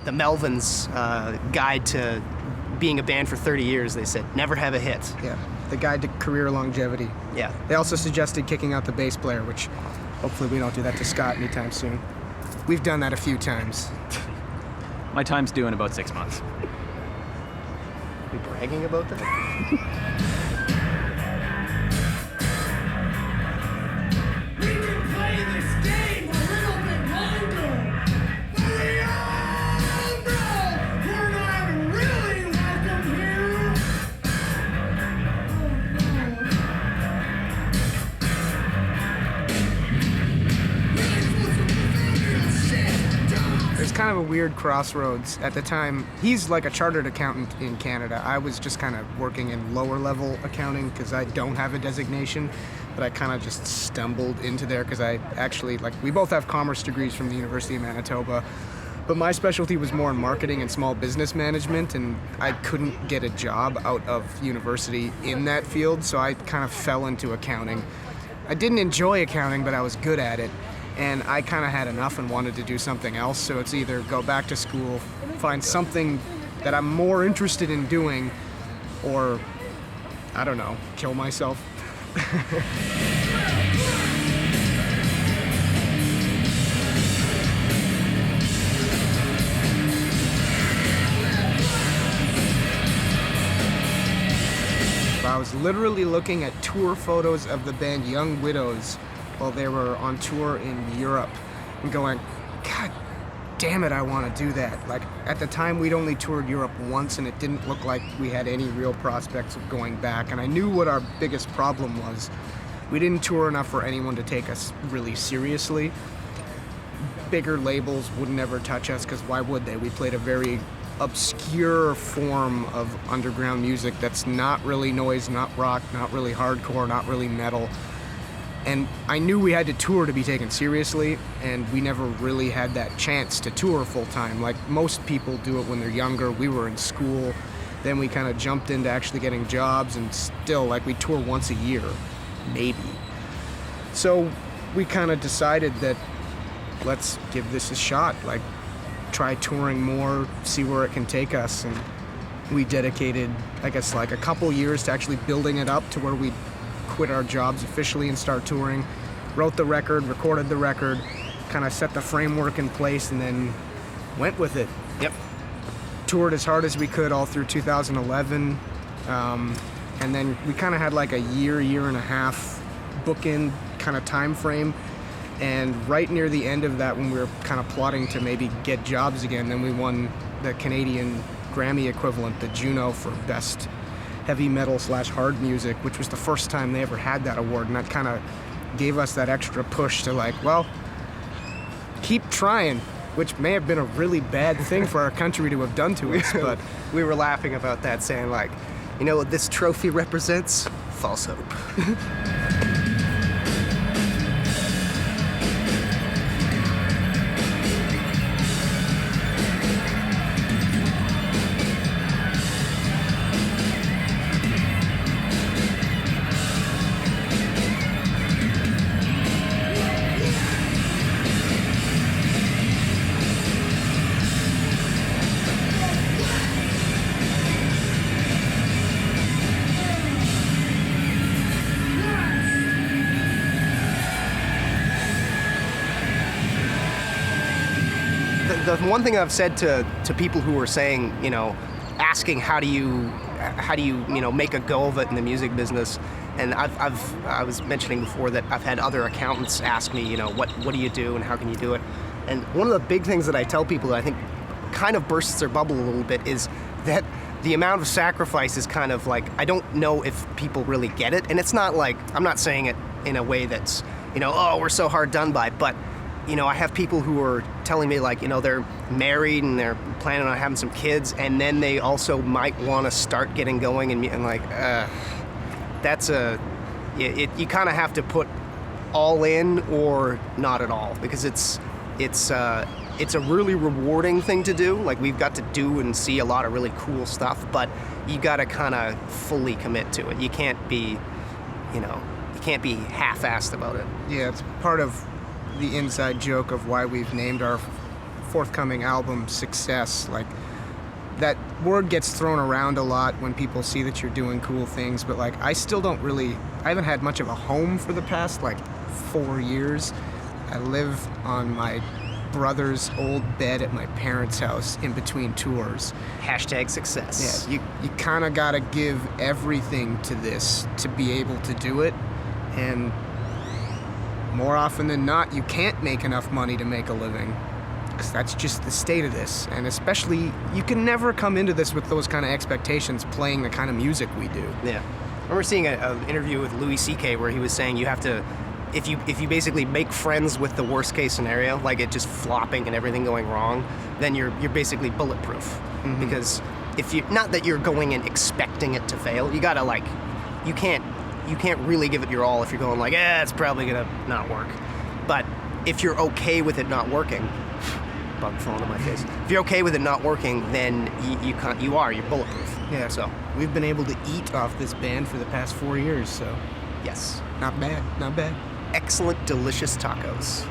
the Melvins' guide to being a band for 30 years. They said, never have a hit. Yeah, the guide to career longevity. Yeah. They also suggested kicking out the bass player, which hopefully we don't do that to Scott anytime soon. We've done that a few times. My time's due in about 6 months. Are we bragging about that? Kind of a weird crossroads at the time. He's like a chartered accountant in Canada. I was just kind of working in lower level accounting because I don't have a designation, but I kind of just stumbled into there because I actually, like, we both have commerce degrees from the University of Manitoba, but my specialty was more in marketing and small business management, and I couldn't get a job out of university in that field, so I kind of fell into accounting. I didn't enjoy accounting, but I was good at it. And I kind of had enough and wanted to do something else, so it's either go back to school, find something that I'm more interested in doing, or, I don't know, kill myself. I was literally looking at tour photos of the band Young Widows while they were on tour in Europe and going, God damn it, I want to do that. Like, at the time, we'd only toured Europe once, and it didn't look like we had any real prospects of going back. And I knew what our biggest problem was. We didn't tour enough for anyone to take us really seriously. Bigger labels would never touch us, because why would they? We played a very obscure form of underground music that's not really noise, not rock, not really hardcore, not really metal. And I knew we had to tour to be taken seriously, and we never really had that chance to tour full-time. Like, most people do it when they're younger. We were in school, then we kind of jumped into actually getting jobs, and still, like, we tour once a year, maybe. So we kind of decided that let's give this a shot, like, try touring more, see where it can take us. And we dedicated, I guess, like a couple years to actually building it up to where we quit our jobs officially and start touring. Wrote the record, recorded the record, kind of set the framework in place, and then went with it. Yep. Toured as hard as we could all through 2011, and then we kind of had like a year and a half bookend kind of time frame. And right near the end of that, when we were kind of plotting to maybe get jobs again, then we won the Canadian Grammy equivalent, the Juno, for Best Heavy Metal / Hard Music, which was the first time they ever had that award. And that kind of gave us that extra push to, like, well, keep trying, which may have been a really bad thing for our country to have done to us. But we were laughing about that, saying, like, you know what this trophy represents? False hope. The one thing I've said to people who are saying, you know, asking how do you make a go of it in the music business, and I was mentioning before that I've had other accountants ask me, you know, what do you do and how can you do it? And one of the big things that I tell people that I think kind of bursts their bubble a little bit is that the amount of sacrifice is kind of like, I don't know if people really get it, and it's not like, I'm not saying it in a way that's, you know, oh, we're so hard done by, but you know, I have people who are telling me, like, you know, they're married and they're planning on having some kids, and then they also might want to start getting going, and like, that's you kind of have to put all in or not at all, because it's a really rewarding thing to do. Like, we've got to do and see a lot of really cool stuff, but you got to kind of fully commit to it. You can't be, you know, half-assed about it. Yeah, it's part of the inside joke of why we've named our forthcoming album success. Like, that word gets thrown around a lot when people see that you're doing cool things, but like, I haven't had much of a home for the past like 4 years. I live on my brother's old bed at my parents' house in between tours. Hashtag success. Yeah, you kind of gotta give everything to this to be able to do it, and more often than not, you can't make enough money to make a living. Because that's just the state of this. And especially, you can never come into this with those kind of expectations playing the kind of music we do. Yeah. I remember seeing an interview with Louis C.K. where he was saying you have to, if you basically make friends with the worst case scenario, like it just flopping and everything going wrong, then you're basically bulletproof. Mm-hmm. Because if you, not that you're going and expecting it to fail, you gotta like, you can't really give it your all if you're going like, it's probably gonna not work. But if you're okay with it not working, bug falling on my face. If you're okay with it not working, then you're bulletproof. Yeah. So We've been able to eat off this band for the past 4 years, so yes, not bad, not bad. excellent, delicious tacos.